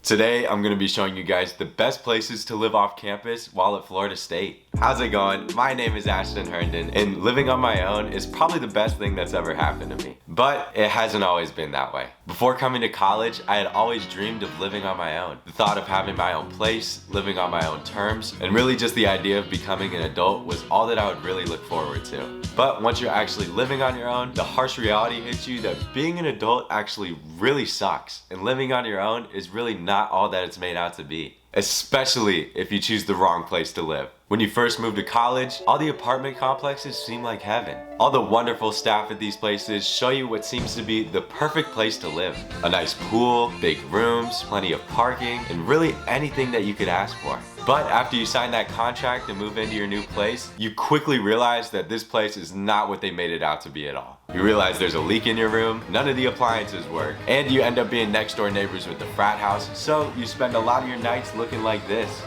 Today, I'm gonna be showing you guys the best places to live off campus while at Florida State. How's it going? My name is Ashton and living on my own is probably the best thing that's ever happened to me. But it hasn't always been that way. Before coming to college, I had always dreamed of living on my own. The thought of having my own place, living on my own terms, and really just the idea of becoming an adult was all that I would really look forward to. But once you're actually living on your own, the harsh reality hits you that being an adult actually really sucks. And living on your own is really not all that it's made out to be. Especially if you choose the wrong place to live. When you first move to college, all the apartment complexes seem like heaven. All the wonderful staff at these places show you what seems to be the perfect place to live. A nice pool, big rooms, plenty of parking, and really anything that you could ask for. But after you sign that contract and move into your new place, you quickly realize that this place is not what they made it out to be at all. You realize there's a leak in your room, none of the appliances work, and you end up being next door neighbors with the frat house, so you spend a lot of your nights looking like this.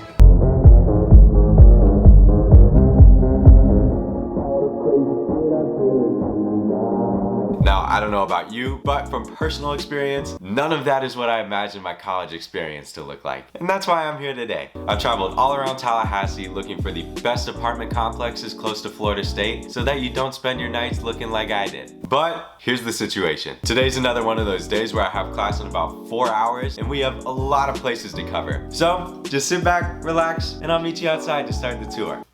Now, I don't know about you, but from personal experience, none of that is what I imagined my college experience to look like. And that's why I'm here today. I've traveled all around Tallahassee looking for the best apartment complexes close to Florida State so that you don't spend your nights looking like I did. But here's the situation. Today's another one of those days where I have class in about 4 hours and we have a lot of places to cover. So just sit back, relax, and I'll meet you outside to start the tour.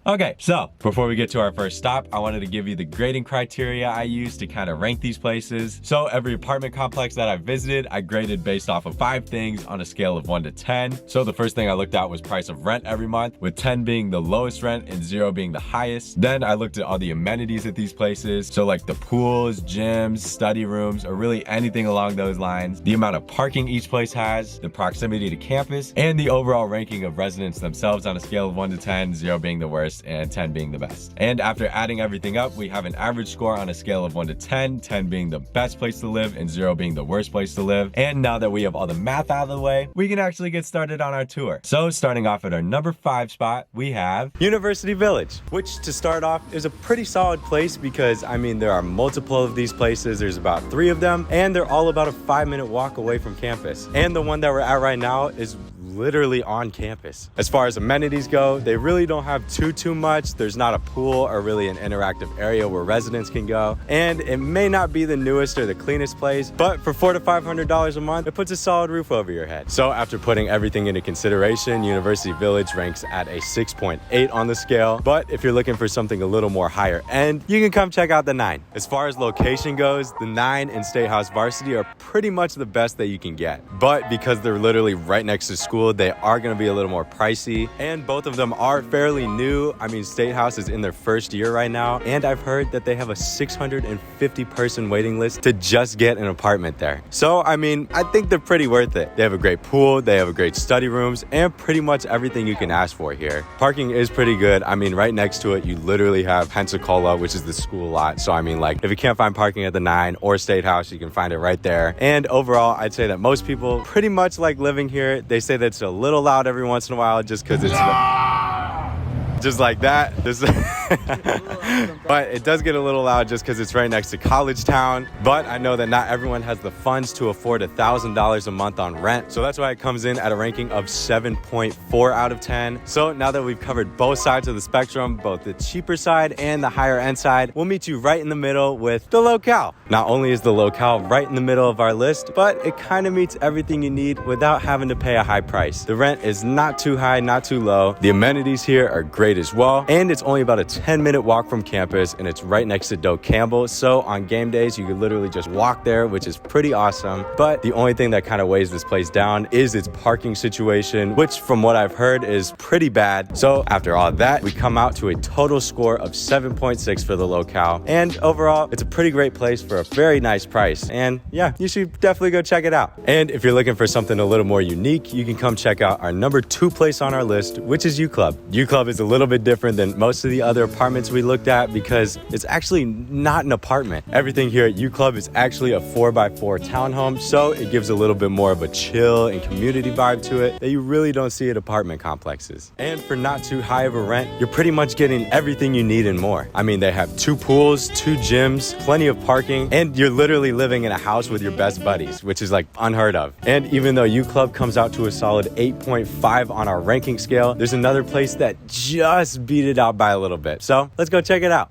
Okay, so before we get to our first stop, I wanted to give you the grading criteria I use to kind of rank these places. So every apartment complex that I visited, I graded based off of 5 things on a scale of 1 to 10. So the first thing I looked at was price of rent every month, with 10 being the lowest rent and 0 being the highest. Then I looked at all the amenities at these places. So like the pools, gyms, study rooms, or really anything along those lines. The amount of parking each place has, the proximity to campus, and the overall ranking of residents themselves on a scale of 1 to 10, 0 being the worst and 10 being the best. And after adding everything up, we have an average score on a scale of 1 to 10, 10 being the best place to live and 0 being the worst place to live. And now that we have all the math out of the way, we can actually get started on our tour. So starting off at our number 5 spot, we have University Village, which to start off is a pretty solid place because I mean there are multiple of these places. There's about 3 of them and they're all about a 5-minute walk away from campus. And the one that we're at right now is literally on campus. As far as amenities go, they really don't have too much. There's not a pool or really an interactive area where residents can go. And it may not be the newest or the cleanest place, but for $400 to $500 a month, it puts a solid roof over your head. So after putting everything into consideration, University Village ranks at a 6.8 on the scale. But if you're looking for something a little more higher end, you can come check out the 9. As far as location goes, the 9 and State House Varsity are pretty much the best that you can get. But because they're literally right next to school, they are going to be a little more pricey, and both of them are fairly new. I mean, State House is in their first year right now, and I've heard that they have a 650 person waiting list to just get an apartment there. So, I mean, I think they're pretty worth it. They have a great pool, they have a great study rooms, and pretty much everything you can ask for here. Parking is pretty good. I mean, right next to it, you literally have Pensacola, which is the school lot. So, I mean, like, if you can't find parking at the 9 or State House, you can find it right there. And overall, I'd say that most people pretty much like living here. They say that it's a little loud every once in a while just because it's just like that. But it does get a little loud just because it's right next to College Town. But I know that not everyone has the funds to afford $1,000 a month on rent. So that's why it comes in at a ranking of 7.4 out of 10. So now that we've covered both sides of the spectrum, both the cheaper side and the higher end side, we'll meet you right in the middle with the Locale. Not only is the Locale right in the middle of our list, but it kind of meets everything you need without having to pay a high price. The rent is not too high, not too low. The amenities here are great as well. And it's only about a 10-minute walk from campus, and it's right next to Doak Campbell. So on game days, you could literally just walk there, which is pretty awesome. But the only thing that kind of weighs this place down is its parking situation, which from what I've heard is pretty bad. So after all that, we come out to a total score of 7.6 for the Locale. And overall, it's a pretty great place for a very nice price. And yeah, you should definitely go check it out. And if you're looking for something a little more unique, you can come check out our number 2 place on our list, which is UClub. UClub is a little bit different than most of the other other apartments we looked at because it's actually not an apartment. Everything here at UClub is actually a 4x4 townhome, so it gives a little bit more of a chill and community vibe to it that you really don't see at apartment complexes. And for not too high of a rent, you're pretty much getting everything you need and more. I mean, they have 2 pools, 2 gyms, plenty of parking, and you're literally living in a house with your best buddies, which is like unheard of. And even though UClub comes out to a solid 8.5 on our ranking scale, there's another place that just beat it out by a little bit. So let's go check it out.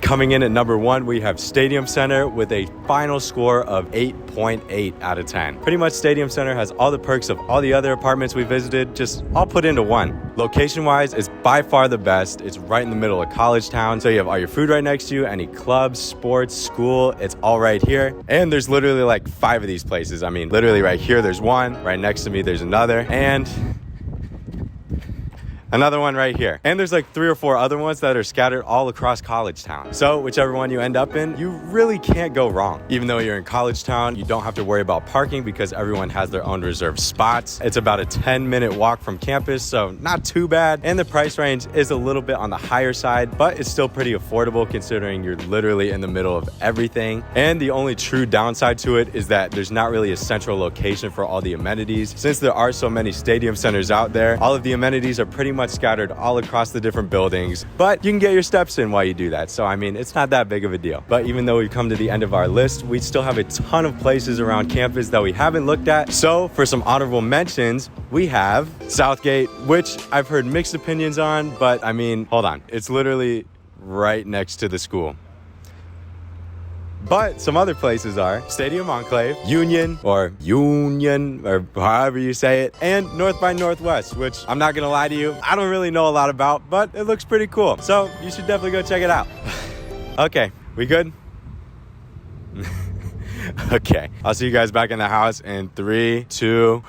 Coming in at number 1, we have Stadium Center with a final score of 8.8 out of 10. Pretty much Stadium Center has all the perks of all the other apartments we visited, just all put into one. Location-wise, it's by far the best. It's right in the middle of college town, so you have all your food right next to you, any clubs, sports, school, it's all right here. And there's literally like 5 of these places. I mean, literally right here, there's one. Right next to me, there's another. And another one right here. And there's like 3 or 4 other ones that are scattered all across college town. So whichever one you end up in, you really can't go wrong. Even though you're in college town, you don't have to worry about parking because everyone has their own reserved spots. It's about a 10-minute walk from campus, so not too bad. And the price range is a little bit on the higher side, but it's still pretty affordable considering you're literally in the middle of everything. And the only true downside to it is that there's not really a central location for all the amenities. Since there are so many stadium centers out there, all of the amenities are pretty much scattered all across the different buildings, but you can get your steps in while you do that. So I mean, it's not that big of a deal. But even though we've come to the end of our list, we still have a ton of places around campus that we haven't looked at. So for some honorable mentions, we have Southgate, which I've heard mixed opinions on, but I mean, hold on, it's literally right next to the school. But some other places are Stadium Enclave, Union, or however you say it, and North by Northwest, which I'm not gonna lie to you, I don't really know a lot about, but it looks pretty cool. So you should definitely go check it out. Okay, we good? Okay, I'll see you guys back in the house in 3, 2.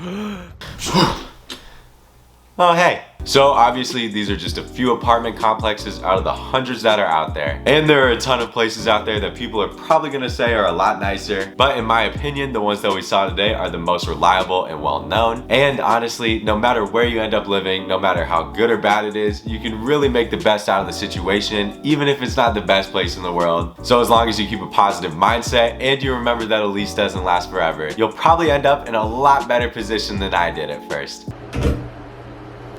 Oh, hey. So obviously these are just a few apartment complexes out of the hundreds that are out there. And there are a ton of places out there that people are probably gonna say are a lot nicer. But in my opinion, the ones that we saw today are the most reliable and well known. And honestly, no matter where you end up living, no matter how good or bad it is, you can really make the best out of the situation, even if it's not the best place in the world. So as long as you keep a positive mindset and you remember that a lease doesn't last forever, you'll probably end up in a lot better position than I did at first.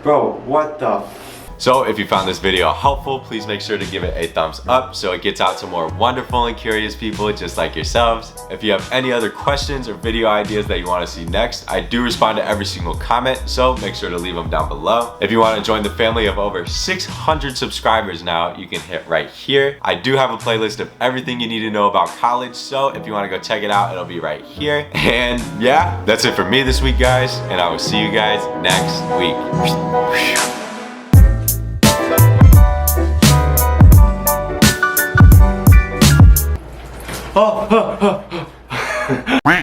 Bro, what the So if you found this video helpful, please make sure to give it a thumbs up so it gets out to more wonderful and curious people just like yourselves. If you have any other questions or video ideas that you want to see next, I do respond to every single comment, so make sure to leave them down below. If you want to join the family of over 600 subscribers now, you can hit right here. I do have a playlist of everything you need to know about college, so if you want to go check it out, it'll be right here. And yeah, that's it for me this week, guys, and I will see you guys next week. Oh,